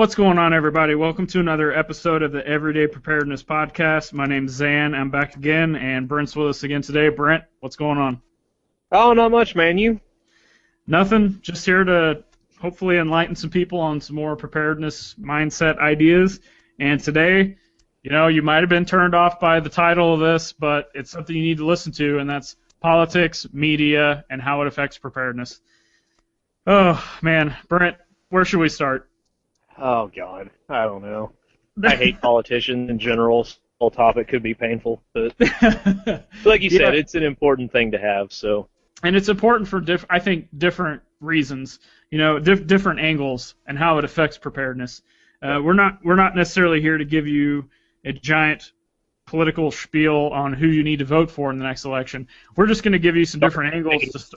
What's going on, everybody? Welcome to another episode of the Everyday Preparedness Podcast. My name's Zan. I'm back again, and Brent's with us again today. Brent, what's going on? Oh, not much, man. You? Nothing. Just here to hopefully enlighten some people on some more preparedness mindset ideas. And today, you might have been turned off by the title of this, but it's something you need to listen to, and that's politics, media, and how it affects preparedness. Oh, man. Brent, where should we start? Oh, God. I don't know. I hate politicians in general. This whole topic could be painful. But like you said, it's an important thing to have. So. And it's important for, I think, different reasons, different angles and how it affects preparedness. We're not necessarily here to give you a giant political spiel on who you need to vote for in the next election. We're just going to give you some different angles.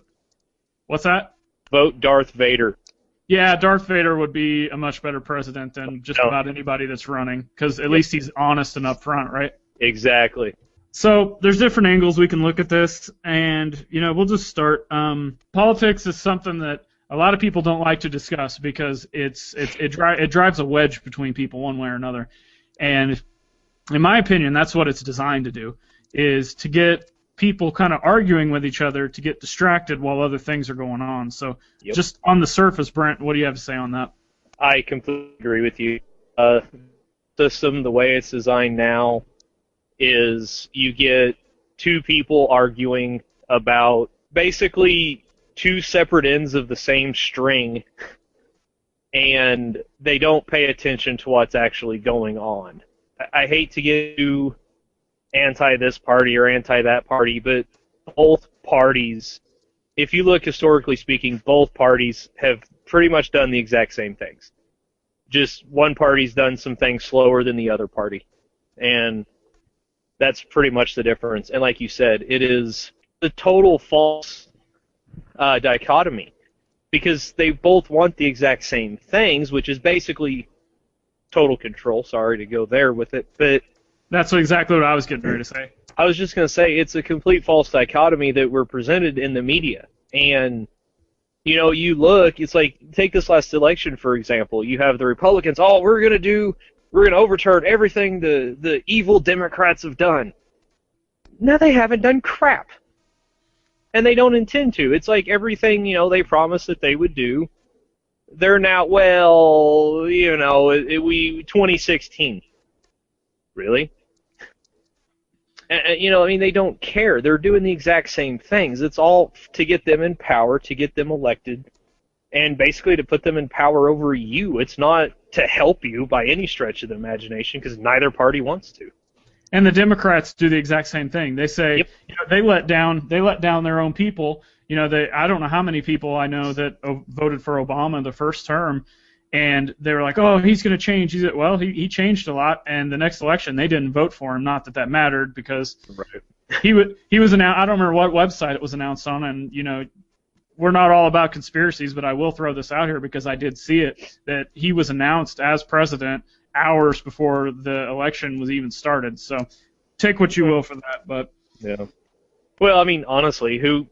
What's that? Vote Darth Vader. Yeah, Darth Vader would be a much better president than just about anybody that's running, because at least he's honest and upfront, right? Exactly. So there's different angles we can look at this, and we'll just start. Politics is something that a lot of people don't like to discuss because it drives a wedge between people one way or another, and in my opinion, that's what it's designed to do, is to get people kind of arguing with each other to get distracted while other things are going on. So just on the surface, Brent, what do you have to say on that? I completely agree with you. System, the way it's designed now, is you get two people arguing about basically two separate ends of the same string, and they don't pay attention to what's actually going on. I hate to get too anti this party or anti that party, but both parties, if you look historically speaking, both parties have pretty much done the exact same things. Just one party's done some things slower than the other party. And that's pretty much the difference. And like you said, it is the total false dichotomy, because they both want the exact same things, which is basically total control. Sorry to go there with it, but that's exactly what I was getting ready to say. I was just going to say it's a complete false dichotomy that we're presented in the media. And, you look, it's like, take this last election, for example. You have the Republicans, we're going to overturn everything the evil Democrats have done. No, they haven't done crap. And they don't intend to. It's like everything, they promised that they would do. They're now, 2016. Really? They don't care. They're doing the exact same things. It's all to get them in power, to get them elected, and basically to put them in power over you. It's not to help you by any stretch of the imagination, because neither party wants to. And the Democrats do the exact same thing. They say, they let down their own people. I don't know how many people I know that voted for Obama the first term, and they were like, he's going to change. He changed a lot, and the next election they didn't vote for him. Not that mattered, because he was announced. I don't remember what website it was announced on, and we're not all about conspiracies, but I will throw this out here because I did see it, that he was announced as president hours before the election was even started. So take what you will for that, but yeah. Well, honestly,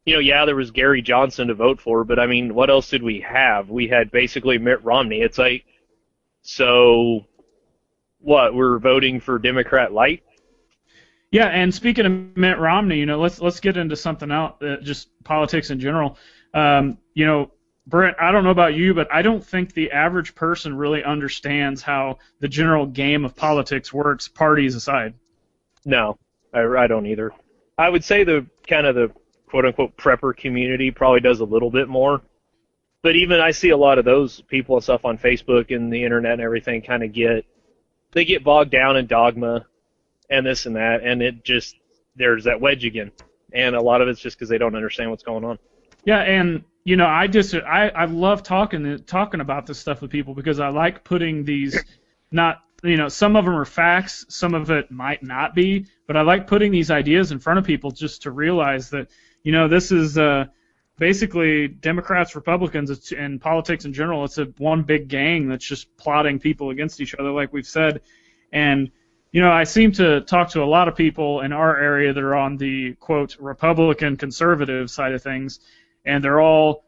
there was Gary Johnson to vote for, but what else did we have? We had basically Mitt Romney. It's like, so what? We're voting for Democrat light? Yeah, and speaking of Mitt Romney, let's get into something else, just politics in general. Brent, I don't know about you, but I don't think the average person really understands how the general game of politics works, parties aside. No, I don't either. I would say the quote-unquote prepper community probably does a little bit more. But even I see a lot of those people and stuff on Facebook and the internet and everything they get bogged down in dogma and this and that, and there's that wedge again. And a lot of it's just because they don't understand what's going on. Yeah, and, I love talking about this stuff with people, because I like putting these, some of them are facts, some of it might not be, but I like putting these ideas in front of people just to realize that, this is basically Democrats, Republicans, and politics in general. It's one big gang that's just plotting people against each other, like we've said. And, I seem to talk to a lot of people in our area that are on the, quote, Republican conservative side of things, and they're all,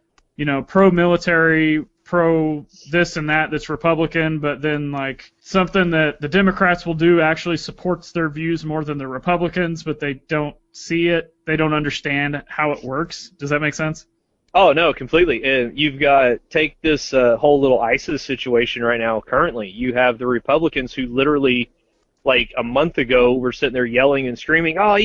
pro-military, pro this and that that's Republican, but then like something that the Democrats will do actually supports their views more than the Republicans, but they don't see it. They don't understand how it works. Does that make sense? Oh, no, completely. And you've got, take this whole little ISIS situation right now currently. You have the Republicans who literally, like a month ago, were sitting there yelling and screaming, oh,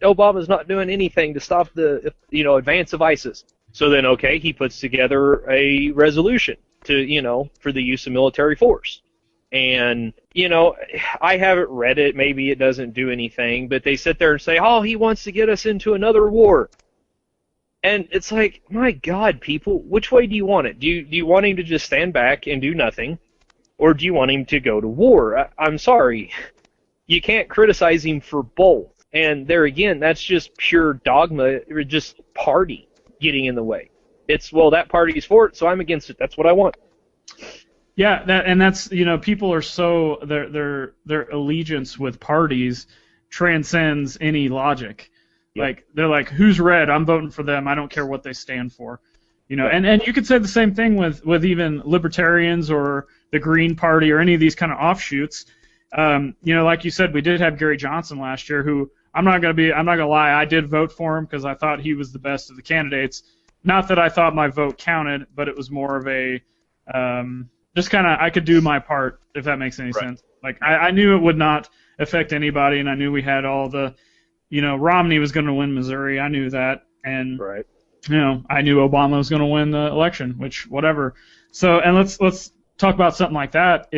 Obama's not doing anything to stop the, advance of ISIS. So then, okay, he puts together a resolution to, for the use of military force. And, I haven't read it. Maybe it doesn't do anything, but they sit there and say, oh, he wants to get us into another war. And it's like, my God, people, which way do you want it? Do you want him to just stand back and do nothing? Or do you want him to go to war? I'm sorry. You can't criticize him for both. And there again, that's just pure dogma, or just party getting in the way. It's, well, that party's for it, so I'm against it. That's what I want. Yeah, that's people are so their allegiance with parties transcends any logic. Yep. Like they're like, who's red? I'm voting for them. I don't care what they stand for. Right. And you could say the same thing with even libertarians or the Green Party or any of these kind of offshoots. Like you said, we did have Gary Johnson last year, who I'm not gonna lie, I did vote for him because I thought he was the best of the candidates. Not that I thought my vote counted, but it was more of a just kind of I could do my part, if that makes any sense. Like I knew it would not affect anybody, and I knew we had all the, Romney was going to win Missouri. I knew that, and I knew Obama was going to win the election, which whatever. So, and let's talk about something like that.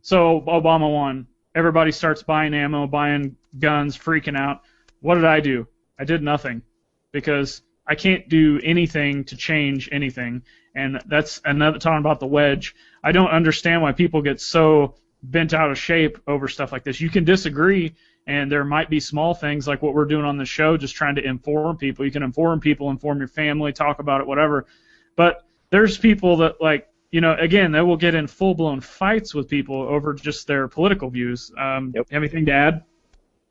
So Obama won. Everybody starts buying ammo, buying guns, freaking out. What did I do? I did nothing, because I can't do anything to change anything. And that's another, talking about the wedge. I don't understand why people get so bent out of shape over stuff like this. You can disagree, and there might be small things like what we're doing on the show, just trying to inform people. You can inform people, inform your family, talk about it, whatever. But there's people that, like, again, they will get in full-blown fights with people over just their political views. Yep. Anything to add?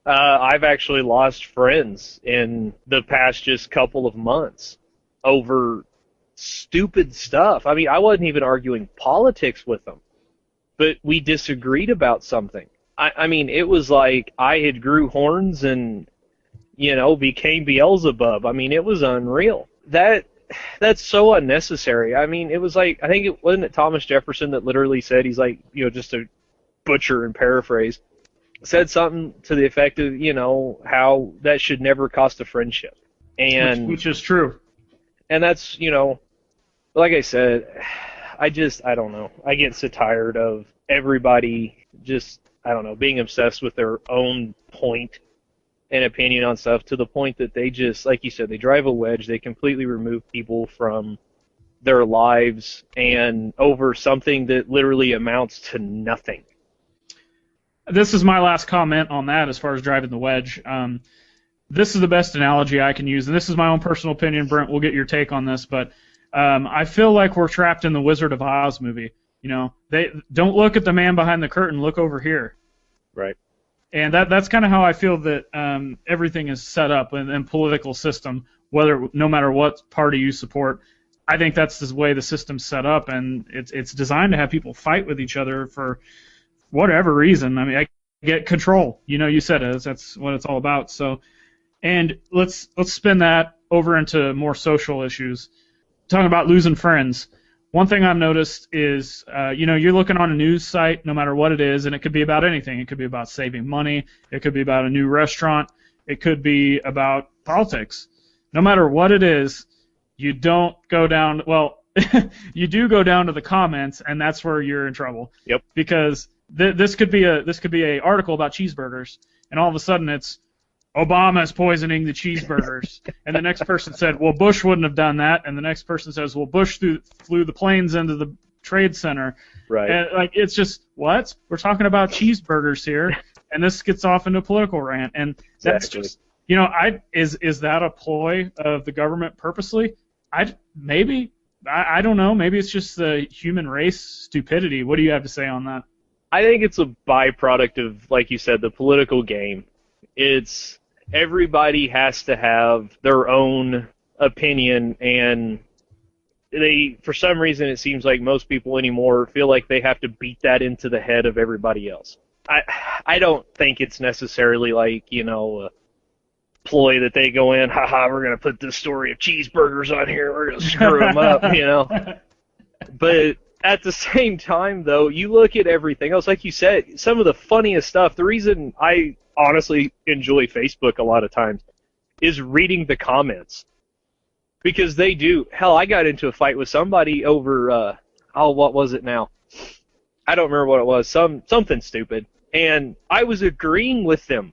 I've actually lost friends in the past just couple of months over stupid stuff. I mean, I wasn't even arguing politics with them, but we disagreed about something. I mean, it was like I had grew horns and, became Beelzebub. I mean, it was unreal. That's so unnecessary. I mean, it was like, I think it wasn't it Thomas Jefferson that literally said, he's like, just to butcher and paraphrase, said something to the effect of, how that should never cost a friendship. And which is true. And that's, like I said, I don't know. I get so tired of everybody just, I don't know, being obsessed with their own point and opinion on stuff, to the point that they just, like you said, they drive a wedge. They completely remove people from their lives, and over something that literally amounts to nothing. This is my last comment on that as far as driving the wedge. This is the best analogy I can use, and this is my own personal opinion. Brent, we'll get your take on this, but I feel like we're trapped in the Wizard of Oz movie. They don't look at the man behind the curtain, look over here. Right. And that's kind of how I feel that everything is set up in political system, no matter what party you support. I think that's the way the system's set up, and it's designed to have people fight with each other for whatever reason. I mean, I get control. You said it. That's what it's all about. So, and let's spin that over into more social issues. Talking about losing friends. One thing I've noticed is, you're looking on a news site, no matter what it is, and it could be about anything. It could be about saving money. It could be about a new restaurant. It could be about politics. No matter what it is, you don't go down. Well, you do go down to the comments, and that's where you're in trouble. Yep. Because this could be a article about cheeseburgers, and all of a sudden it's Obama is poisoning the cheeseburgers. And the next person said, well, Bush wouldn't have done that. And the next person says, well, Bush flew the planes into the Trade Center. Right. And, it's just, what? We're talking about cheeseburgers here. And this gets off into a political rant. And that's just, is that a ploy of the government purposely? Maybe. I don't know. Maybe it's just the human race stupidity. What do you have to say on that? I think it's a byproduct of, like you said, the political game. It's everybody has to have their own opinion, and for some reason, it seems like most people anymore feel like they have to beat that into the head of everybody else. I don't think it's necessarily like, a ploy that they go in, haha, we're going to put this story of cheeseburgers on here, we're going to screw them up, But at the same time, though, you look at everything else, like you said, some of the funniest stuff, the reason I honestly enjoy Facebook a lot of times is reading the comments. Because they do. Hell, I got into a fight with somebody over, what was it now? I don't remember what it was. Something stupid. And I was agreeing with them.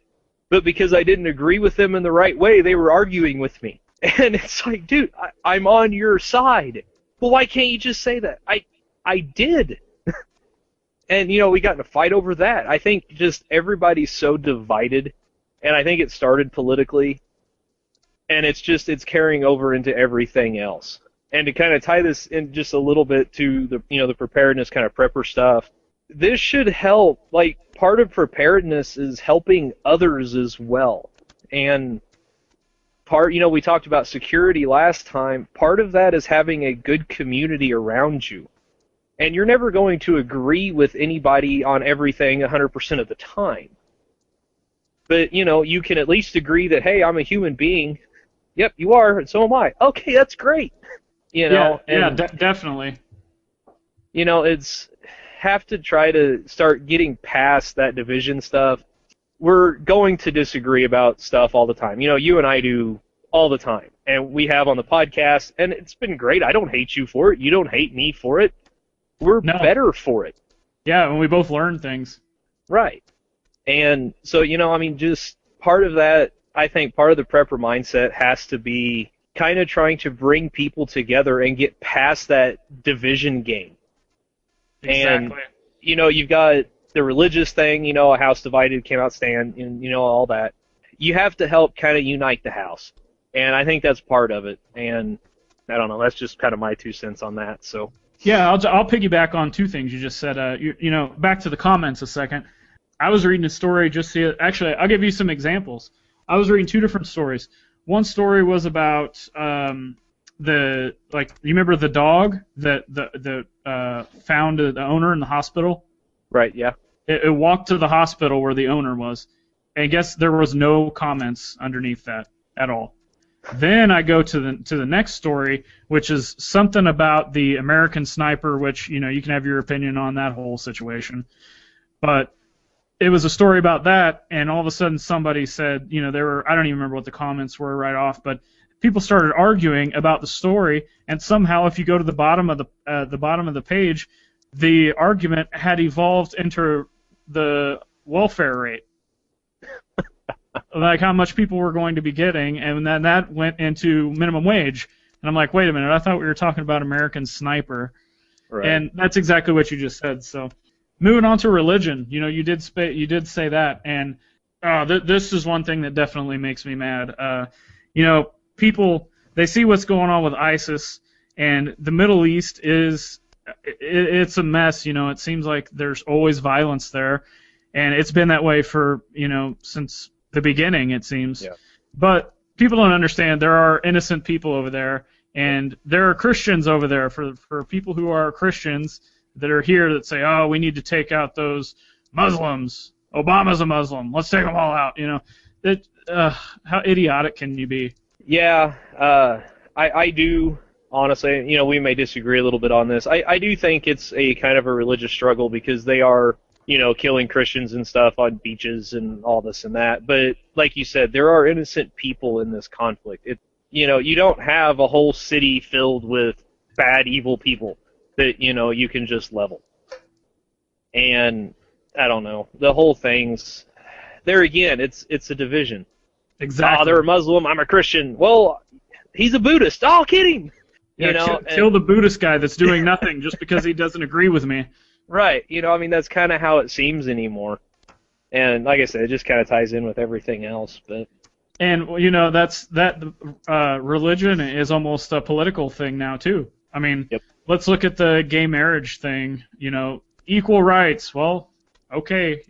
But because I didn't agree with them in the right way, they were arguing with me. And it's like, dude, I'm on your side. Well, why can't you just say that? I did. And, we got in a fight over that. I think just everybody's so divided. And I think it started politically. And it's carrying over into everything else. And to kind of tie this in just a little bit to the preparedness kind of prepper stuff, this should help. Like, part of preparedness is helping others as well. And we talked about security last time. Part of that is having a good community around you. And you're never going to agree with anybody on everything 100% of the time. But, you can at least agree that, hey, I'm a human being. Yep, you are, and so am I. Okay, that's great. Definitely. It's have to try to start getting past that division stuff. We're going to disagree about stuff all the time. You and I do all the time, and we have on the podcast, and it's been great. I don't hate you for it. You don't hate me for it. We're better for it. Yeah, and we both learn things. Right. And so, just part of that, I think part of the prepper mindset has to be kind of trying to bring people together and get past that division game. Exactly. And, you've got the religious thing, a house divided cannot stand, and, all that. You have to help kind of unite the house. And I think that's part of it. And I don't know, that's just kind of my 2 cents on that. So. Yeah, I'll piggyback on 2 things you just said. Back to the comments a second. I was reading a story actually, I'll give you some examples. I was reading 2 different stories. One story was about you remember the dog that found the owner in the hospital? Right, yeah. It walked to the hospital where the owner was, and guess there was no comments underneath that at all. Then I go to the next story, which is something about the American sniper, which, you can have your opinion on that whole situation. But it was a story about that, and all of a sudden somebody said, I don't even remember what the comments were right off, but people started arguing about the story, and somehow if you go to the bottom of the page, the argument had evolved into the welfare rate. Like how much people were going to be getting, and then that went into minimum wage. And I'm like, wait a minute, I thought we were talking about American Sniper. Right. And that's exactly what you just said. So moving on to religion, you did say that, and this is one thing that definitely makes me mad. People, they see what's going on with ISIS, and the Middle East it's a mess. It seems like there's always violence there, and it's been that way for since the beginning, it seems. Yeah. But people don't understand there are innocent people over there, and there are Christians over there. For people who are Christians that are here that say, oh, we need to take out those Muslims. Obama's a Muslim. Let's take them all out. How idiotic can you be? Yeah, I do, honestly. We may disagree a little bit on this. I do think it's a kind of a religious struggle because they are killing Christians and stuff on beaches and all this and that. But like you said, there are innocent people in this conflict. You don't have a whole city filled with bad, evil people that, you can just level. And I don't know. The whole thing's there again. It's a division. Exactly. Oh, they're a Muslim. I'm a Christian. Well, he's a Buddhist. Oh, kid him. Yeah, kill the Buddhist guy that's doing nothing just because he doesn't agree with me. Right. That's kind of how it seems anymore. And like I said, it just kind of ties in with everything else. But and religion is almost a political thing now too. I mean, yep. Let's look at the gay marriage thing. Equal rights. Well, okay.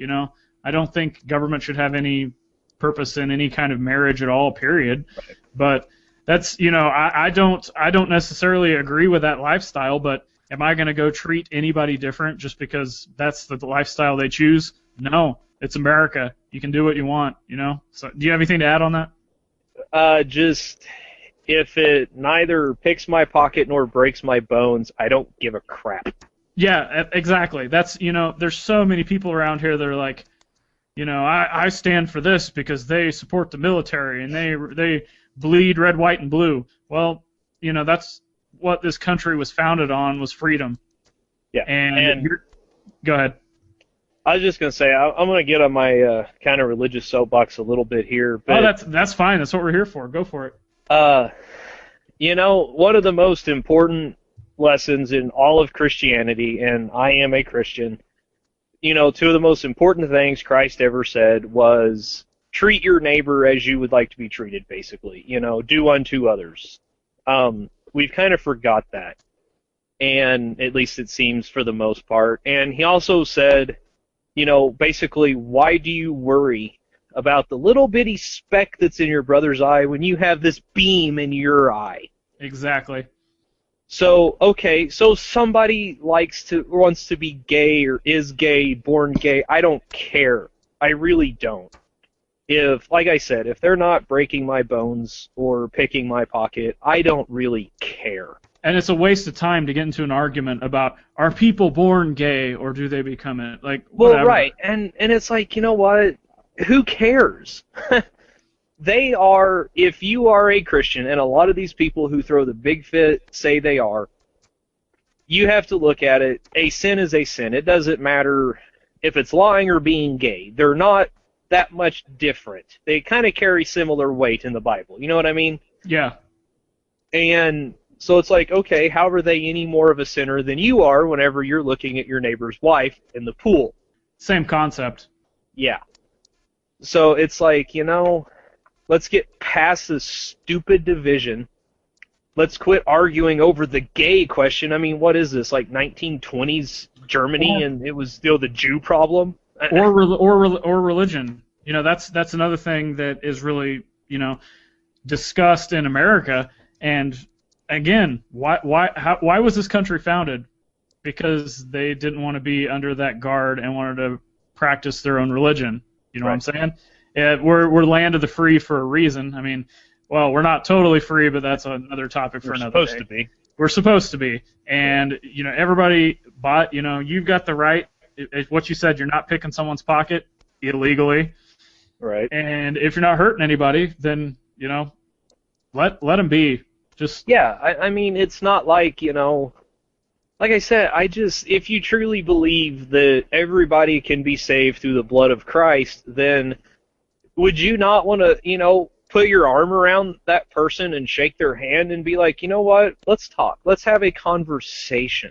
I don't think government should have any purpose in any kind of marriage at all. Period. Right. But that's, I don't necessarily agree with that lifestyle, but am I going to go treat anybody different just because that's the lifestyle they choose? No, it's America. You can do what you want, So, do you have anything to add on that? Just if it neither picks my pocket nor breaks my bones, I don't give a crap. Yeah, exactly. That's, there's so many people around here that are like, I stand for this because they support the military and they bleed red, white, and blue. Well, that's what this country was founded on, was freedom. Yeah. And go ahead. I was just going to say, I'm going to get on my kind of religious soapbox a little bit here. But, that's fine. That's what we're here for. Go for it. One of the most important lessons in all of Christianity, and I am a Christian, two of the most important things Christ ever said was treat your neighbor as you would like to be treated, basically. Do unto others. We've kind of forgot that, and at least it seems for the most part. And he also said, basically, why do you worry about the little bitty speck that's in your brother's eye when you have this beam in your eye? Exactly. So, okay, so somebody wants to be gay or is gay, born gay. I don't care. I really don't. Like I said, if they're not breaking my bones or picking my pocket, I don't really care. And it's a waste of time to get into an argument about, are people born gay or do they become it? Like, whatever. Well, right, and it's like, you know what? Who cares? They are, if you are a Christian, and a lot of these people who throw the big fit say they are, you have to look at it. A sin is a sin. It doesn't matter if it's lying or being gay. They're not that much different. They kind of carry similar weight in the Bible. You know what I mean? Yeah. And so it's like, okay, how are they any more of a sinner than you are whenever you're looking at your neighbor's wife in the pool? Same concept. Yeah. So it's like, let's get past this stupid division. Let's quit arguing over the gay question. I mean, what is this, like 1920s Germany, and it was still the Jew problem? Or religion. That's another thing that is really, discussed in America. And again, why was this country founded? Because they didn't want to be under that guard and wanted to practice their own religion. You know what I'm saying? We're land of the free for a reason. I mean, well, we're not totally free, but that's another topic for another day. We're supposed to be. We're supposed to be. And, everybody bought, you've got the right. What you said, you're not picking someone's pocket illegally. Right. And if you're not hurting anybody, then, let them be. Just. Yeah, I mean, it's not like, like I said, if you truly believe that everybody can be saved through the blood of Christ, then would you not want to, put your arm around that person and shake their hand and be like, you know what, let's talk. Let's have a conversation.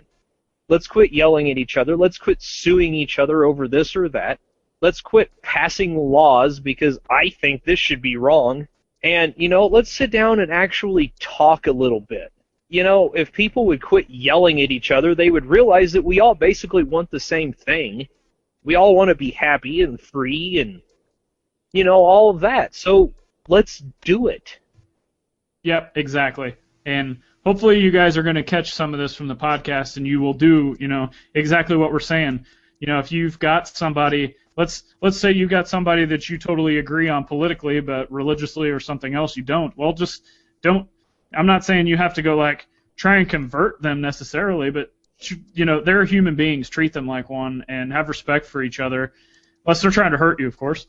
Let's quit yelling at each other. Let's quit suing each other over this or that. Let's quit passing laws because I think this should be wrong. And, let's sit down and actually talk a little bit. If people would quit yelling at each other, they would realize that we all basically want the same thing. We all want to be happy and free and, all of that. So let's do it. Yep, exactly. And hopefully you guys are going to catch some of this from the podcast and you will do, exactly what we're saying. If you've got somebody, let's say you've got somebody that you totally agree on politically, but religiously or something else you don't. Well, just don't. I'm not saying you have to go try and convert them necessarily, but they're human beings. Treat them like one and have respect for each other, unless they're trying to hurt you, of course.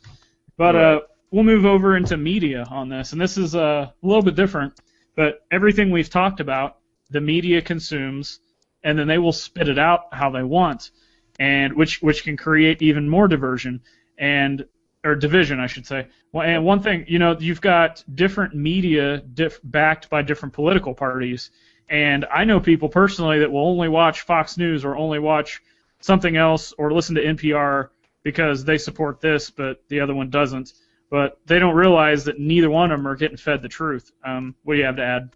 But right. We'll move over into media on this, and this is a little bit different. But everything we've talked about, the media consumes, and then they will spit it out how they want, and which can create even more diversion or division, I should say. Well, and one thing, you've got different media backed by different political parties, and I know people personally that will only watch Fox News or only watch something else or listen to NPR because they support this, but the other one doesn't. But they don't realize that neither one of them are getting fed the truth. What do you have to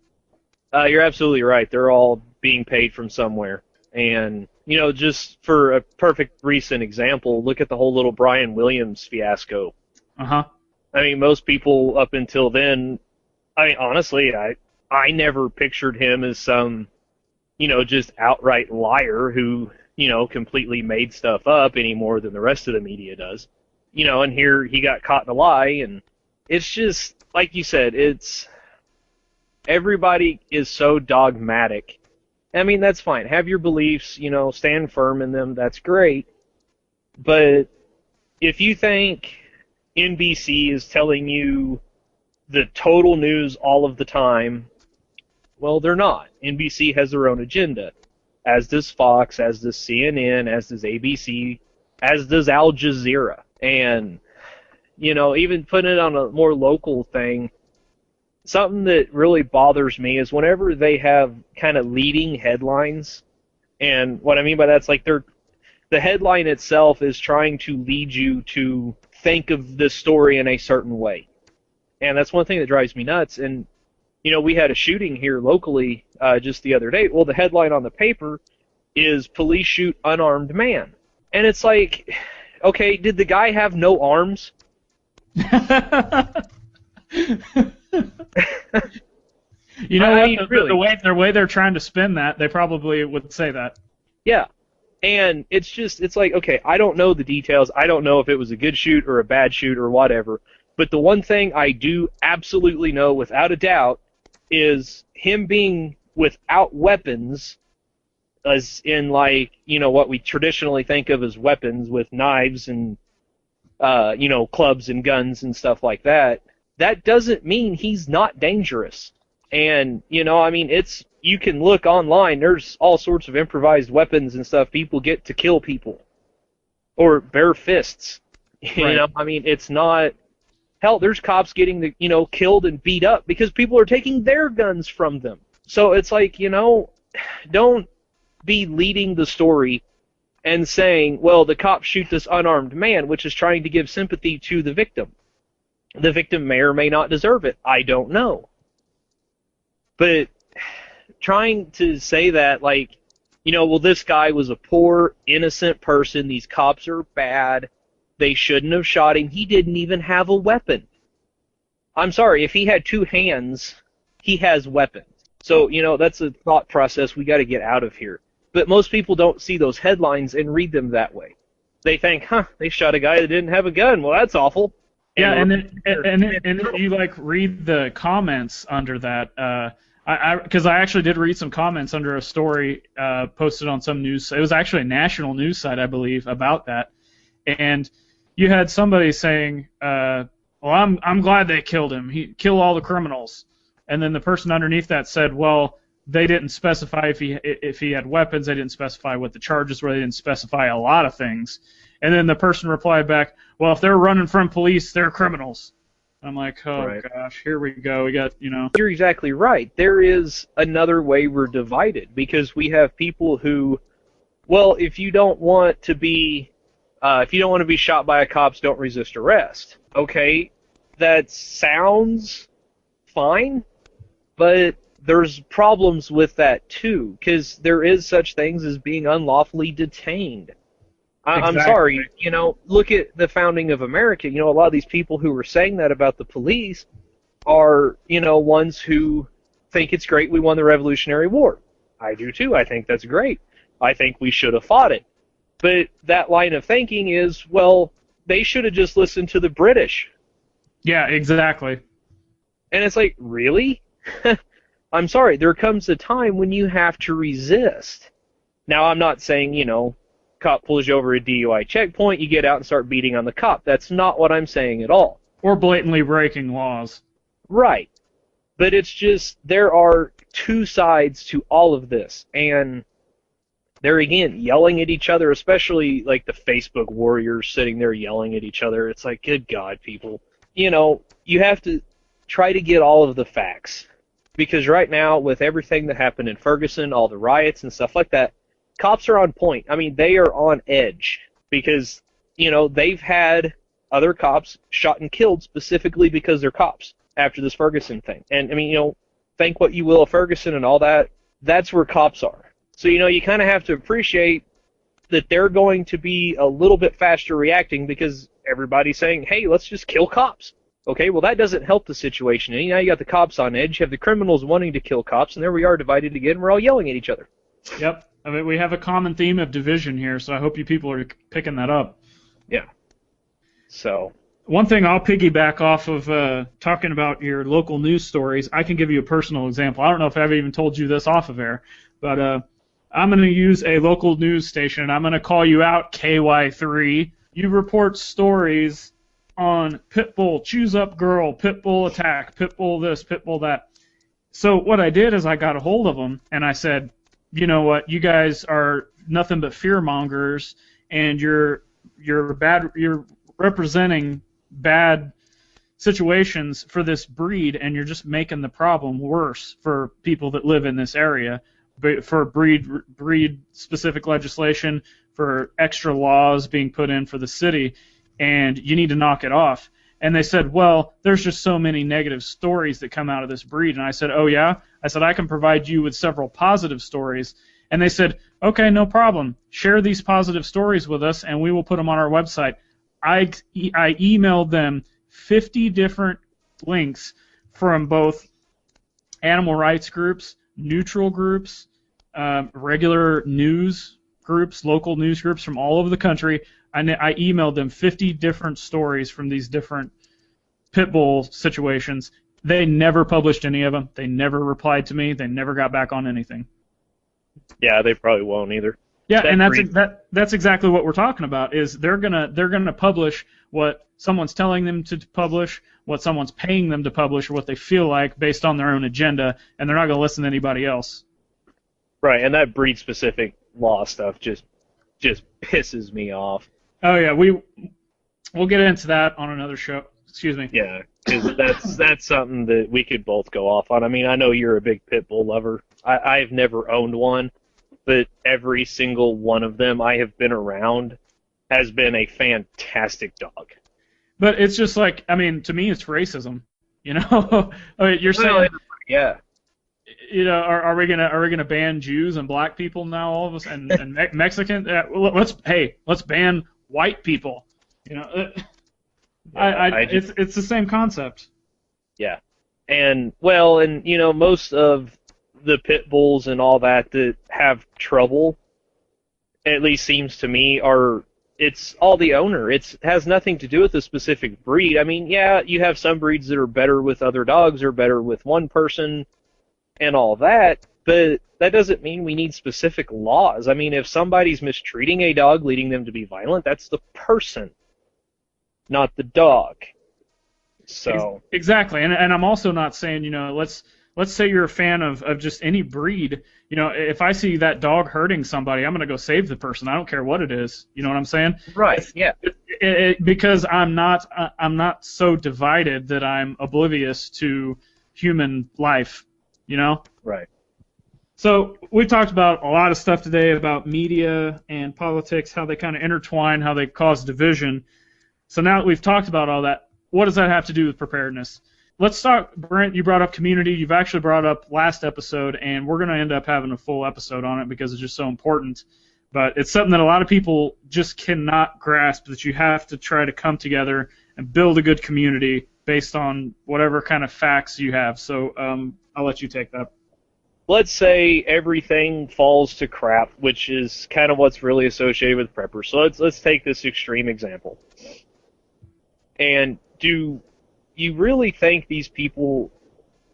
add? You're absolutely right. They're all being paid from somewhere. And, just for a perfect recent example, look at the whole little Brian Williams fiasco. Uh-huh. I mean, most people up until then I mean, honestly, I never pictured him as some, just outright liar who, completely made stuff up any more than the rest of the media does. And here he got caught in a lie, and it's just, like you said, it's, everybody is so dogmatic. I mean, that's fine. Have your beliefs, stand firm in them, that's great. But if you think NBC is telling you the total news all of the time, well, they're not. NBC has their own agenda, as does Fox, as does CNN, as does ABC, as does Al Jazeera. And, even putting it on a more local thing, something that really bothers me is whenever they have kind of leading headlines, and what I mean by that's like the headline itself is trying to lead you to think of the story in a certain way. And that's one thing that drives me nuts. And, we had a shooting here locally just the other day. Well, the headline on the paper is "Police Shoot Unarmed Man." And it's like, okay, did the guy have no arms? Really, the way they're trying to spin that, they probably would say that. Yeah. And it's like, okay, I don't know the details. I don't know if it was a good shoot or a bad shoot or whatever. But the one thing I do absolutely know without a doubt is him being without weapons, as in like, what we traditionally think of as weapons with knives and, clubs and guns and stuff like that. That doesn't mean he's not dangerous. And, you can look online, there's all sorts of improvised weapons and stuff people get to kill people. Or bare fists. Right. It's not, hell, there's cops getting, killed and beat up because people are taking their guns from them. So it's like, don't be leading the story and saying, well, the cops shoot this unarmed man, which is trying to give sympathy to the victim. The victim may or may not deserve it. I don't know. But trying to say that, like, well, this guy was a poor, innocent person. These cops are bad. They shouldn't have shot him. He didn't even have a weapon. I'm sorry, if he had two hands, he has weapons. So, that's a thought process we got to get out of here. But most people don't see those headlines and read them that way. They think, they shot a guy that didn't have a gun. Well, that's awful. Yeah, and then you like read the comments under that. Because I actually did read some comments under a story posted on some news. It was actually a national news site, I believe, about that. And you had somebody saying, "Well, I'm glad they killed him. Kill all the criminals." And then the person underneath that said, "Well, they didn't specify if he had weapons. They didn't specify what the charges were. They didn't specify a lot of things." And then the person replied back, "Well, if they're running from police, they're criminals." I'm like, oh, right. Gosh, here we go. We got, You're exactly right. There is another way we're divided because we have people who, well, if you don't want to be shot by a cops, don't resist arrest. Okay, that sounds fine, but there's problems with that too because there is such things as being unlawfully detained. I'm sorry, look at the founding of America. A lot of these people who were saying that about the police are, ones who think it's great we won the Revolutionary War. I do too. I think that's great. I think we should have fought it. But that line of thinking is, well, they should have just listened to the British. Yeah, exactly. And it's like, really? I'm sorry, there comes a time when you have to resist. Now, I'm not saying, cop pulls you over a DUI checkpoint, you get out and start beating on the cop. That's not what I'm saying at all. Or blatantly breaking laws. Right. But it's just, there are two sides to all of this. And they're, again, yelling at each other, especially like the Facebook warriors sitting there yelling at each other. It's like, good God, people. You have to try to get all of the facts. Because right now, with everything that happened in Ferguson, all the riots and stuff like that, cops are on point. They are on edge because, they've had other cops shot and killed specifically because they're cops after this Ferguson thing. And, think what you will of Ferguson and all that, that's where cops are. So, you kind of have to appreciate that they're going to be a little bit faster reacting because everybody's saying, hey, let's just kill cops. Okay, well, that doesn't help the situation any. Now you got the cops on edge, you have the criminals wanting to kill cops, and there we are divided again, we're all yelling at each other. Yep. I mean, we have a common theme of division here, so I hope you people are picking that up. Yeah. So. One thing I'll piggyback off of talking about your local news stories, I can give you a personal example. I don't know if I've even told you this off of air, but I'm going to use a local news station. I'm going to call you out, KY3. You report stories on Pitbull, Choose Up Girl, Pitbull attack, Pitbull this, Pitbull that. So what I did is I got a hold of them, and I said, you know what, you guys are nothing but fearmongers, and you're representing bad situations for this breed, and you're just making the problem worse for people that live in this area. For breed-specific legislation, for extra laws being put in for the city, and you need to knock it off. And they said, well, there's just so many negative stories that come out of this breed. And I said, oh, yeah? I said, I can provide you with several positive stories. And they said, okay, no problem. Share these positive stories with us, and we will put them on our website. I emailed them 50 different links from both animal rights groups, neutral groups, regular news groups, local news groups from all over the country. I emailed them 50 different stories from these different pit bull situations. They never published any of them. They never replied to me. They never got back on anything. Yeah, they probably won't either. Yeah, and that's exactly what we're talking about. Is they're gonna publish what someone's telling them to publish, what someone's paying them to publish, or what they feel like based on their own agenda, and they're not gonna listen to anybody else. Right, and that breed-specific law stuff just pisses me off. Oh yeah, we'll get into that on another show. Excuse me. Yeah, because that's something that we could both go off on. I mean, I know you're a big pit bull lover. I've never owned one, but every single one of them I have been around has been a fantastic dog. But it's just like, I mean, to me, it's racism. You know, I mean, you're saying, yeah. You know, are we gonna ban Jews and black people now all of us and Mexican? Let's ban white people. You know, it's the same concept. Yeah, and you know, most of the pit bulls and all that have trouble, at least seems to me, it's all the owner. It has nothing to do with the specific breed. I mean, yeah, you have some breeds that are better with other dogs or better with one person and all that, but that doesn't mean we need specific laws. I mean, if somebody's mistreating a dog, leading them to be violent, that's the person, not the dog. So exactly, and I'm also not saying, you know, let's say you're a fan of just any breed. You know, if I see that dog hurting somebody, I'm going to go save the person. I don't care what it is. You know what I'm saying? Right. Yeah. Because I'm not so divided that I'm oblivious to human life. You know? Right. So we've talked about a lot of stuff today about media and politics, how they kind of intertwine, how they cause division. So now that we've talked about all that, what does that have to do with preparedness? Let's talk, Brent, you brought up community. You've actually brought up last episode, and we're going to end up having a full episode on it because it's just so important. But it's something that a lot of people just cannot grasp, that you have to try to come together and build a good community based on whatever kind of facts you have. So I'll let you take that. Let's say everything falls to crap, which is kind of what's really associated with preppers. So let's take this extreme example. And do you really think these people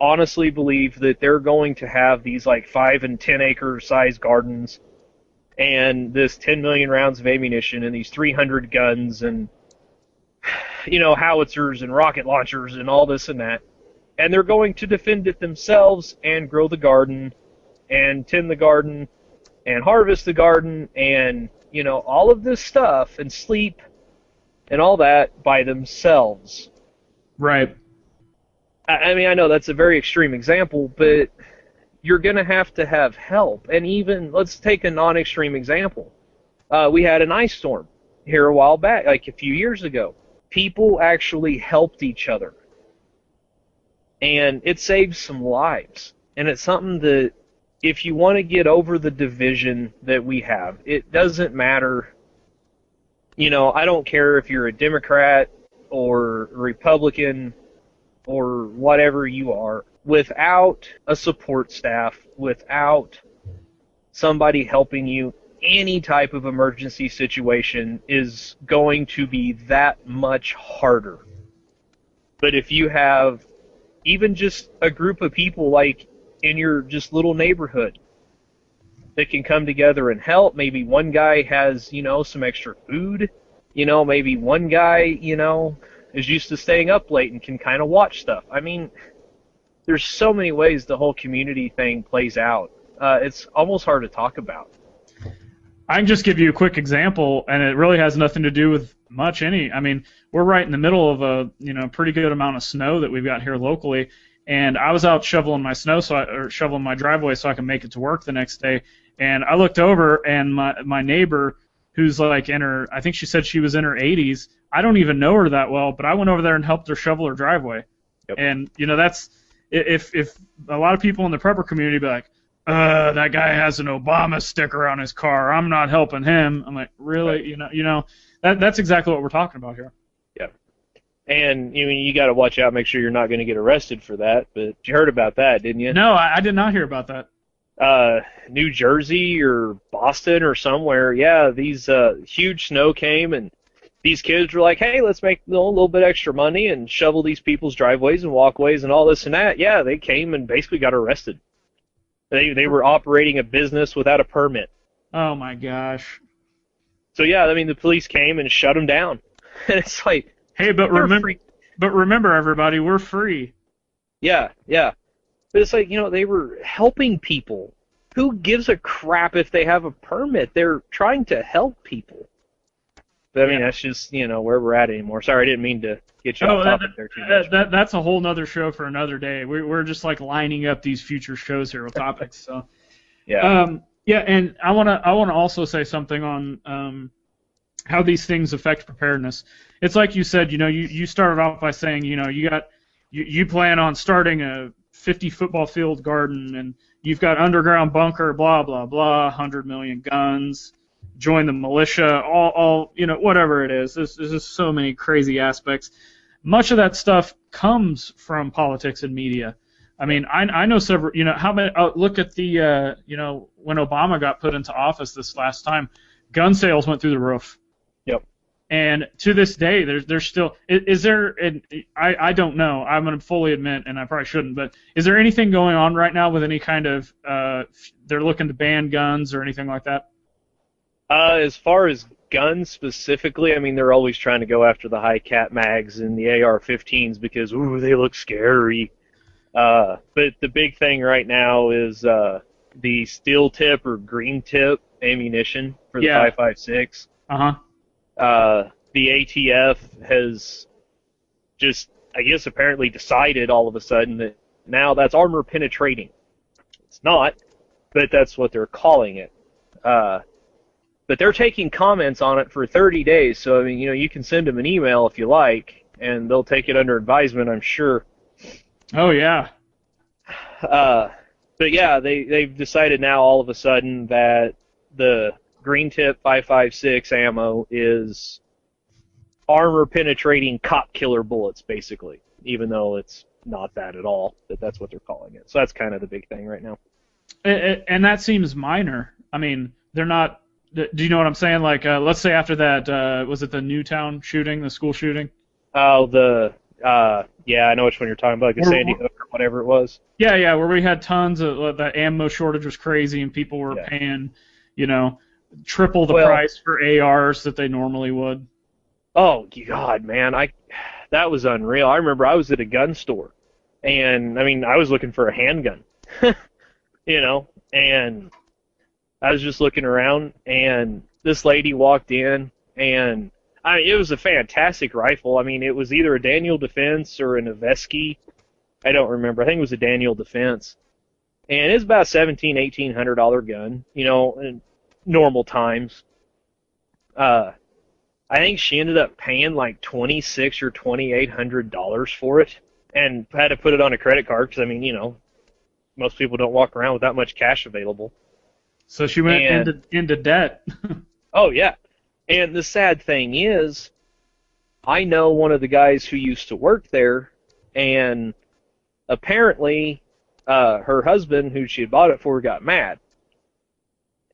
honestly believe that they're going to have these like 5 and 10 acre size gardens and this 10 million rounds of ammunition and these 300 guns and, you know, howitzers and rocket launchers and all this and that, and they're going to defend it themselves and grow the garden and tend the garden and harvest the garden and, you know, all of this stuff and sleep and all that by themselves? Right. I mean, I know that's a very extreme example, but you're going to have help. And even, let's take a non-extreme example. We had an ice storm here a while back, like a few years ago. People actually helped each other. And it saved some lives. And it's something that, if you want to get over the division that we have, it doesn't matter. You know, I don't care if you're a Democrat, or Republican or whatever you are, without a support staff, without somebody helping you, any type of emergency situation is going to be that much harder. But if you have even just a group of people like in your just little neighborhood that can come together and help, maybe one guy has, some extra food, maybe one guy, is used to staying up late and can kind of watch stuff. I mean, there's so many ways the whole community thing plays out. It's almost hard to talk about. I can just give you a quick example, and it really has nothing to do with much any. I mean, we're right in the middle of a pretty good amount of snow that we've got here locally, and I was out shoveling my snow, shoveling my driveway so I can make it to work the next day. And I looked over, and my neighbor, who's like I think she said she was in her 80s. I don't even know her that well, but I went over there and helped her shovel her driveway. Yep. And that's if a lot of people in the prepper community be like, that guy has an Obama sticker on his car, I'm not helping him. I'm like, really? Right. That's exactly what we're talking about here. Yeah. And you got to watch out, make sure you're not going to get arrested for that. But you heard about that, didn't you? No, I did not hear about that. New Jersey or Boston or somewhere, yeah, these huge snow came, and these kids were like, hey, let's make a little bit extra money and shovel these people's driveways and walkways and all this and that. Yeah, they came and basically got arrested. They were operating a business without a permit. Oh my gosh. So yeah, I mean, the police came and shut them down. And it's like, hey, but remember everybody, we're free. Yeah. But it's like, they were helping people. Who gives a crap if they have a permit? They're trying to help people. But I mean, that's just, where we're at anymore. Sorry, I didn't mean to get you off topic there too much. That's a whole nother show for another day. We're just like lining up these future shows here with topics. So yeah. And I wanna also say something on how these things affect preparedness. It's like you said, you started off by saying, you plan on starting a 50 football field garden, and you've got underground bunker, blah blah blah, 100 million guns. Join the militia, all whatever it is. There's just so many crazy aspects. Much of that stuff comes from politics and media. I mean, I know several. How many? Look at the when Obama got put into office this last time, gun sales went through the roof. Yep. And to this day, there's still is there? I don't know. I'm going to fully admit, and I probably shouldn't, but is there anything going on right now with any kind of they're looking to ban guns or anything like that? As far as guns specifically, I mean, they're always trying to go after the high cap mags and the AR-15s because, they look scary. But the big thing right now is the steel tip or green tip ammunition for the 5.56. The ATF has just, I guess, apparently decided all of a sudden that now that's armor penetrating. It's not, but that's what they're calling it. But they're taking comments on it for 30 days, so I mean, you can send them an email if you like, and they'll take it under advisement, I'm sure. Oh yeah. But yeah, they've decided now all of a sudden that the green tip 5.56 ammo is armor penetrating cop killer bullets, basically, even though it's not that at all. But that's what they're calling it. So that's kind of the big thing right now. And that seems minor. I mean, they're not. Do you know what I'm saying? Like, let's say after that, was it the Newtown shooting, the school shooting? Oh, yeah, I know which one you're talking about, like the Sandy Hook or whatever it was. Yeah, where we had tons of, that ammo shortage was crazy, and people were paying, triple the price for ARs that they normally would. Oh, God, man, that was unreal. I remember I was at a gun store, and, I mean, I was looking for a handgun, and I was just looking around, and this lady walked in, and it was a fantastic rifle. I mean, it was either a Daniel Defense or an Avesky. I don't remember. I think it was a Daniel Defense. And it's about $1,700, $1,800 gun, in normal times. I think she ended up paying like $2,600 or $2,800 for it, and had to put it on a credit card because, I mean, most people don't walk around with that much cash available. So she went into debt. Oh, yeah. And the sad thing is, I know one of the guys who used to work there, and apparently her husband, who she had bought it for, got mad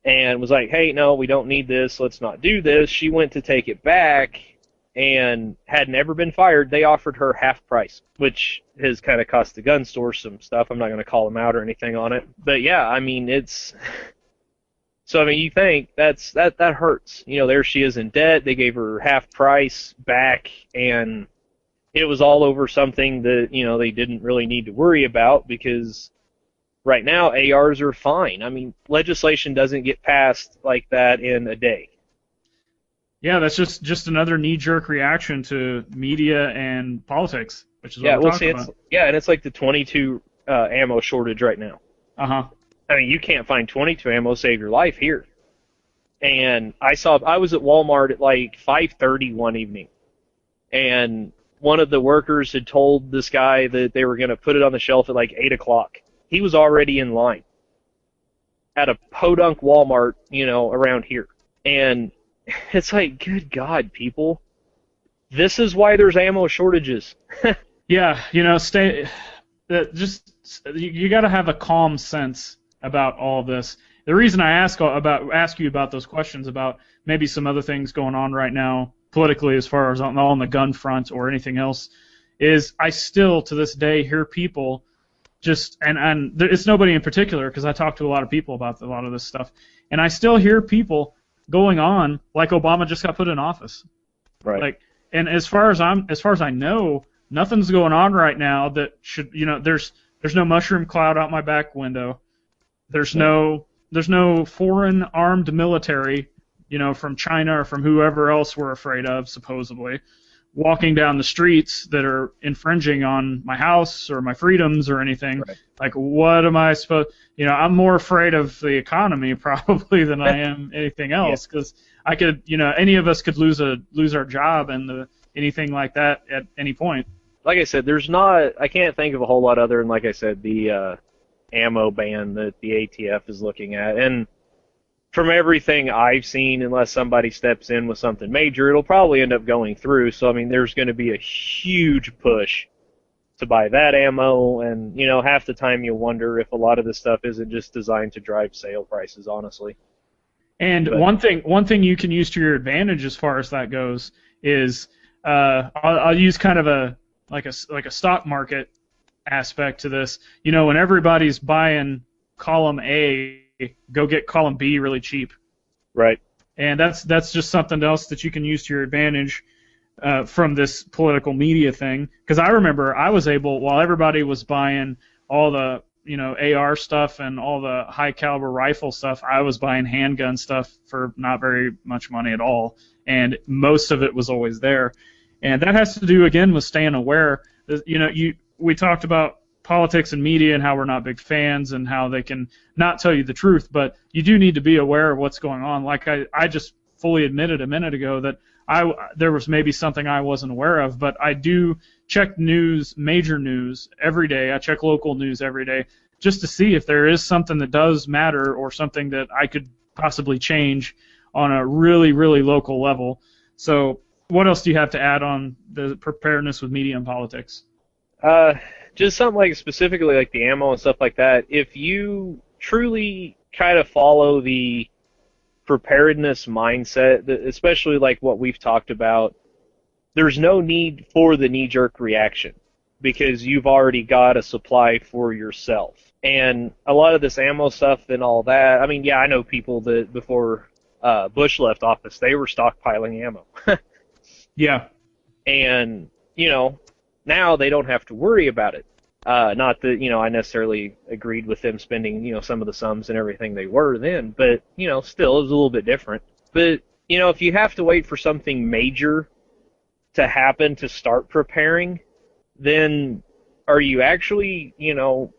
and was like, hey, no, we don't need this. Let's not do this. She went to take it back and had never been fired. They offered her half price, which has kind of cost the gun store some stuff. I'm not going to call them out or anything on it. But yeah, I mean, it's... So, I mean, you think that hurts. You know, there she is in debt. They gave her half price back, and it was all over something that, you know, they didn't really need to worry about, because right now ARs are fine. I mean, legislation doesn't get passed like that in a day. Yeah, that's just another knee-jerk reaction to media and politics, which is what we're talking about. Yeah, and it's like the 22 ammo shortage right now. Uh-huh. I mean, you can't find 22 ammo save your life here. And I was at Walmart at like 5:30 one evening, and one of the workers had told this guy that they were going to put it on the shelf at like 8 o'clock. He was already in line at a podunk Walmart, you know, around here. And it's like, good God, people. This is why there's ammo shortages. Yeah, you know, you got to have a calm sense about all of this. The reason I ask you about those questions about maybe some other things going on right now politically, as far as on the gun front or anything else, is I still to this day hear people just and it's nobody in particular, because I talk to a lot of people about a lot of this stuff, and I still hear people going on like Obama just got put in office. Right. Like, and as far as I know, nothing's going on right now that should, you know, there's no mushroom cloud out my back window. There's no foreign armed military, you know, from China or from whoever else we're afraid of, supposedly, walking down the streets that are infringing on my house or my freedoms or anything. Right. Like, what am I supposed? You know, I'm more afraid of the economy probably than I am anything else, because I could, you know, any of us could lose our job and anything like that at any point. Like I said, I can't think of a whole lot other than, like I said, the ammo ban that the ATF is looking at. And from everything I've seen, unless somebody steps in with something major, it'll probably end up going through. So, I mean, there's going to be a huge push to buy that ammo. And, you know, half the time you wonder if a lot of this stuff isn't just designed to drive sale prices, honestly. And one thing you can use to your advantage as far as that goes is I'll use kind of a stock market aspect to this. You know, when everybody's buying column A, go get column B really cheap. Right. And that's just something else that you can use to your advantage from this political media thing. Because I remember I was able, while everybody was buying all the, you know, AR stuff and all the high caliber rifle stuff, I was buying handgun stuff for not very much money at all, and most of it was always there. And that has to do, again, with staying aware. You know, we talked about politics and media and how we're not big fans and how they can not tell you the truth, but you do need to be aware of what's going on. Like I just fully admitted a minute ago that there was maybe something I wasn't aware of, but I do check news, major news, every day. I check local news every day just to see if there is something that does matter or something that I could possibly change on a really, really local level. So what else do you have to add on the preparedness with media and politics? Just something like specifically like the ammo and stuff like that. If you truly kind of follow the preparedness mindset, especially like what we've talked about, there's no need for the knee-jerk reaction because you've already got a supply for yourself. And a lot of this ammo stuff and all that, I mean, yeah, I know people that before Bush left office, they were stockpiling ammo. Yeah. And, you know, now they don't have to worry about it. Not that, you know, I necessarily agreed with them spending, you know, some of the sums and everything they were then, but, you know, still, it was a little bit different. But, you know, if you have to wait for something major to happen to start preparing, then are you actually, you know,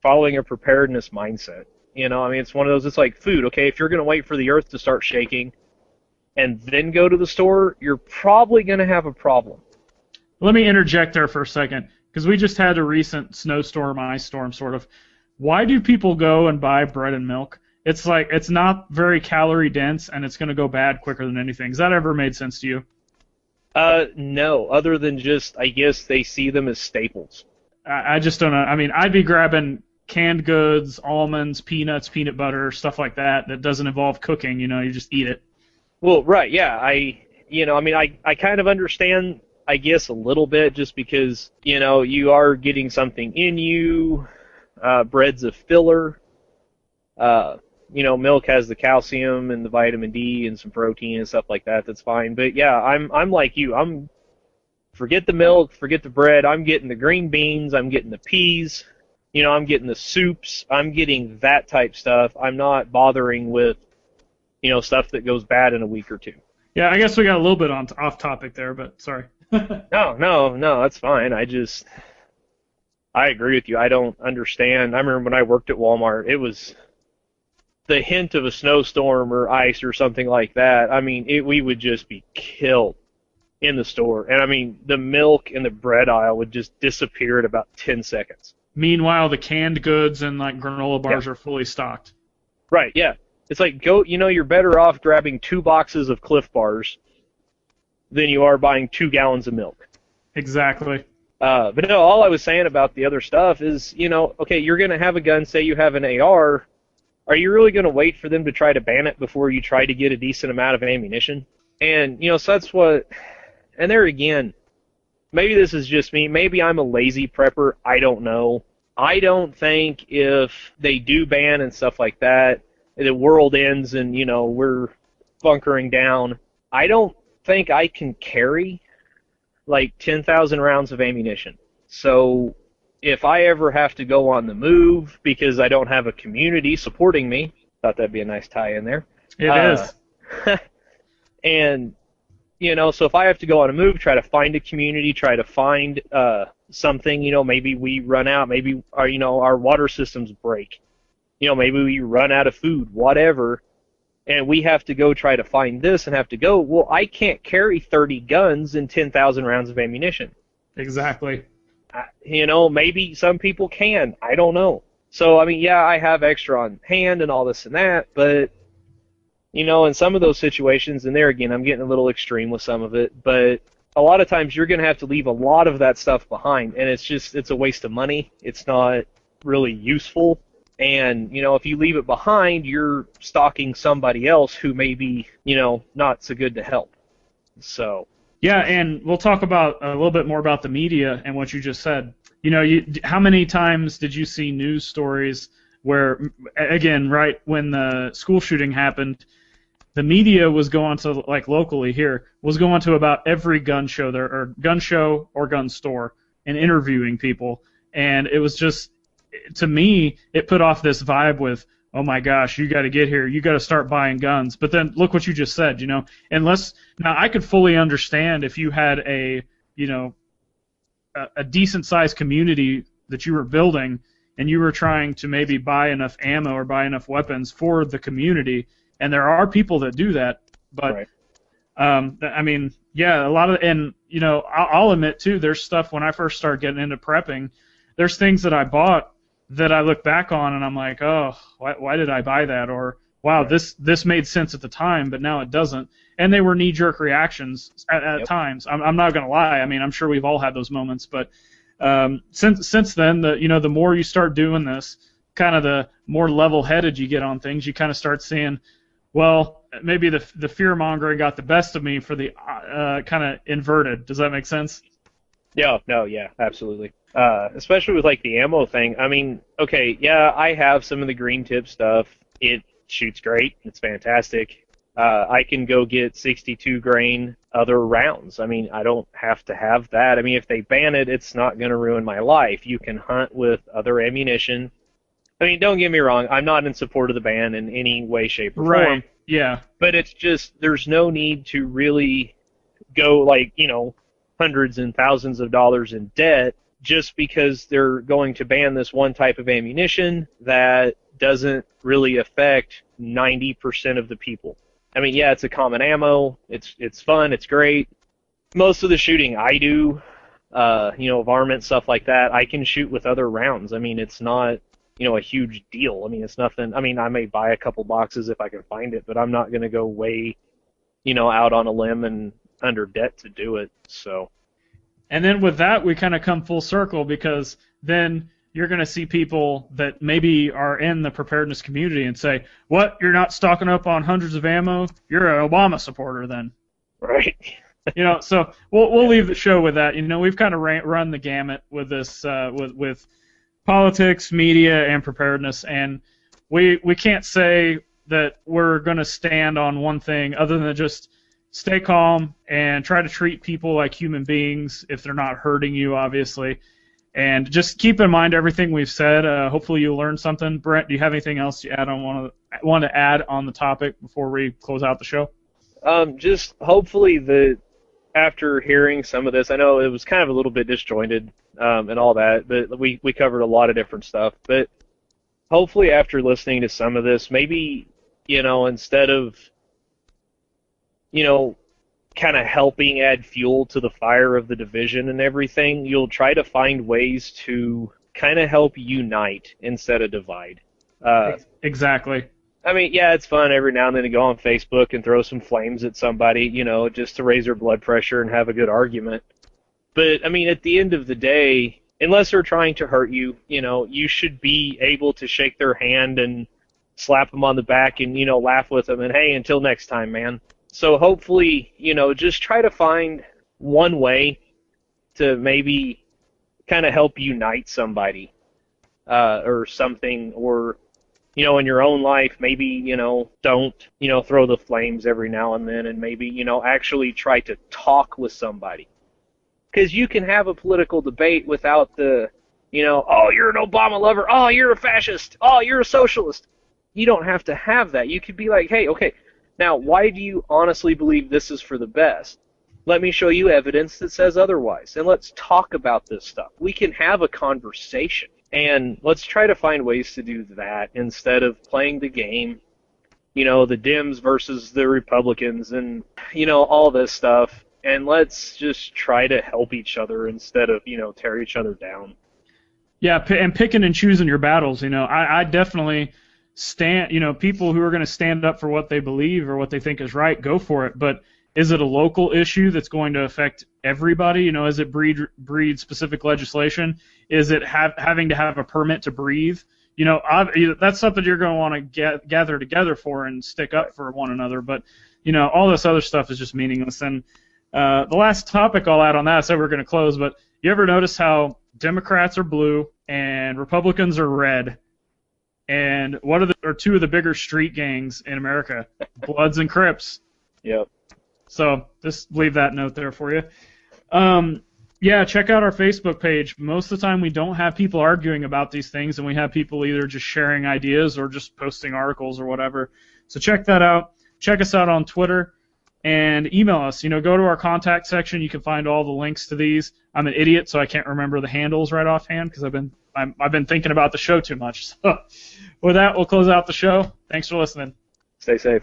following a preparedness mindset? You know, I mean, it's one of those, it's like food, okay? If you're going to wait for the earth to start shaking and then go to the store, you're probably going to have a problem. Let me interject there for a second, because we just had a recent snowstorm, ice storm, sort of. Why do people go and buy bread and milk? It's like, it's not very calorie dense, and it's going to go bad quicker than anything. Has that ever made sense to you? No, other than just, I guess they see them as staples. I just don't know. I mean, I'd be grabbing canned goods, almonds, peanuts, peanut butter, stuff like that that doesn't involve cooking. You just eat it. Well, right, yeah, I mean, I kind of understand, I guess, a little bit, just because, you are getting something in you. Bread's a filler. Milk has the calcium and the vitamin D and some protein and stuff like that. That's fine. But yeah, I'm like you. Forget the milk, forget the bread. I'm getting the green beans. I'm getting the peas. I'm getting the soups. I'm getting that type stuff. I'm not bothering with, stuff that goes bad in a week or two. Yeah, I guess we got a little bit off topic there, but sorry. No, that's fine. I agree with you. I don't understand. I remember when I worked at Walmart, it was the hint of a snowstorm or ice or something like that. I mean, we would just be killed in the store. And I mean, the milk and the bread aisle would just disappear in about 10 seconds. Meanwhile, the canned goods and like granola bars are fully stocked. Right, yeah. It's like, you're better off grabbing 2 boxes of Cliff Bars than you are buying 2 gallons of milk. Exactly. But no, all I was saying about the other stuff is, okay, you're going to have a gun, say you have an AR. Are you really going to wait for them to try to ban it before you try to get a decent amount of ammunition? And, so that's what, and there again, maybe this is just me. Maybe I'm a lazy prepper. I don't know. I don't think if they do ban and stuff like that, the world ends and, we're bunkering down. I don't think I can carry like 10,000 rounds of ammunition. So if I ever have to go on the move because I don't have a community supporting me, thought that'd be a nice tie in there. It is. And, so if I have to go on a move, try to find a community, try to find something, maybe we run out, maybe our water systems break, maybe we run out of food, whatever, and we have to go try to find this and have to go, well, I can't carry 30 guns and 10,000 rounds of ammunition. Exactly. Maybe some people can. I don't know. So, I mean, yeah, I have extra on hand and all this and that, but, in some of those situations, and there again, I'm getting a little extreme with some of it, but a lot of times you're going to have to leave a lot of that stuff behind, and it's a waste of money. It's not really useful. And, if you leave it behind, you're stalking somebody else who may be, not so good to help. So. Yeah, and we'll talk about a little bit more about the media and what you just said. How many times did you see news stories where, again, right when the school shooting happened, the media was going to, like locally here, was going to about every gun show there, or gun show or gun store, and interviewing people. And it was just, to me, it put off this vibe with, oh my gosh, you got to get here, you got to start buying guns. But then look what you just said, unless, now I could fully understand if you had a decent sized community that you were building and you were trying to maybe buy enough ammo or buy enough weapons for the community, and there are people that do that, but right. I mean, yeah, a lot of, and I'll admit too, there's stuff when I first started getting into prepping, there's things that I bought that I look back on and I'm like, oh, why did I buy that? Or wow, right. this made sense at the time, but now it doesn't. And they were knee-jerk reactions at times. I'm not gonna lie. I mean, I'm sure we've all had those moments, but since then, the more you start doing this, kind of the more level-headed you get on things, you kind of start seeing, well, maybe the fear-mongering got the best of me for the kind of inverted. Does that make sense? Yeah, no, yeah, absolutely. Especially with like the ammo thing. I mean, okay, yeah, I have some of the green tip stuff. It shoots great. It's fantastic. I can go get 62 grain other rounds. I mean, I don't have to have that. I mean, if they ban it, it's not going to ruin my life. You can hunt with other ammunition. I mean, don't get me wrong. I'm not in support of the ban in any way, shape, or form. Right. Yeah. But it's just, there's no need to really go like, hundreds and thousands of dollars in debt just because they're going to ban this one type of ammunition that doesn't really affect 90% of the people. I mean, yeah, it's a common ammo. It's fun. It's great. Most of the shooting I do, varmint, stuff like that, I can shoot with other rounds. I mean, it's not, a huge deal. I mean, it's nothing. I mean, I may buy a couple boxes if I can find it, but I'm not going to go way, out on a limb and under debt to do it. So. And then with that, we kind of come full circle, because then you're going to see people that maybe are in the preparedness community and say, "What? You're not stocking up on hundreds of ammo? You're an Obama supporter then." Right. So we'll leave the show with that. We've kind of run the gamut with this, with politics, media, and preparedness, and we can't say that we're going to stand on one thing other than just stay calm and try to treat people like human beings if they're not hurting you, obviously. And just keep in mind everything we've said. Hopefully you learned something. Brent, do you have anything else to add want to add on the topic before we close out the show? Just hopefully after hearing some of this, I know it was kind of a little bit disjointed and all that, but we covered a lot of different stuff. But hopefully after listening to some of this, maybe, instead of, kind of helping add fuel to the fire of the division and everything, you'll try to find ways to kind of help unite instead of divide. Exactly. I mean, yeah, it's fun every now and then to go on Facebook and throw some flames at somebody, just to raise their blood pressure and have a good argument. But, I mean, at the end of the day, unless they're trying to hurt you, you should be able to shake their hand and slap them on the back and, laugh with them and, hey, until next time, man. So hopefully, just try to find one way to maybe kind of help unite somebody or something, or, in your own life, maybe, don't, throw the flames every now and then, and maybe, actually try to talk with somebody. Because you can have a political debate without the, oh, you're an Obama lover, oh, you're a fascist, oh, you're a socialist. You don't have to have that. You could be like, hey, okay, now, why do you honestly believe this is for the best? Let me show you evidence that says otherwise, and let's talk about this stuff. We can have a conversation, and let's try to find ways to do that instead of playing the game, the Dems versus the Republicans and, all this stuff, and let's just try to help each other instead of, tear each other down. Yeah, and picking and choosing your battles, I definitely stand, people who are going to stand up for what they believe or what they think is right, go for it. But is it a local issue that's going to affect everybody? Is it breed specific legislation? Is it having to have a permit to breathe? That's something you're going to want to gather together for and stick up for one another. But, all this other stuff is just meaningless. And the last topic I'll add on that, I said we're going to close, but you ever notice how Democrats are blue and Republicans are red? And what are two of the bigger street gangs in America? Bloods and Crips. Yep. So just leave that note there for you. Yeah, check out our Facebook page. Most of the time we don't have people arguing about these things, and we have people either just sharing ideas or just posting articles or whatever. So check that out. Check us out on Twitter and email us. Go to our contact section. You can find all the links to these. I'm an idiot, so I can't remember the handles right offhand because I've been thinking about the show too much. So with that, we'll close out the show. Thanks for listening. Stay safe.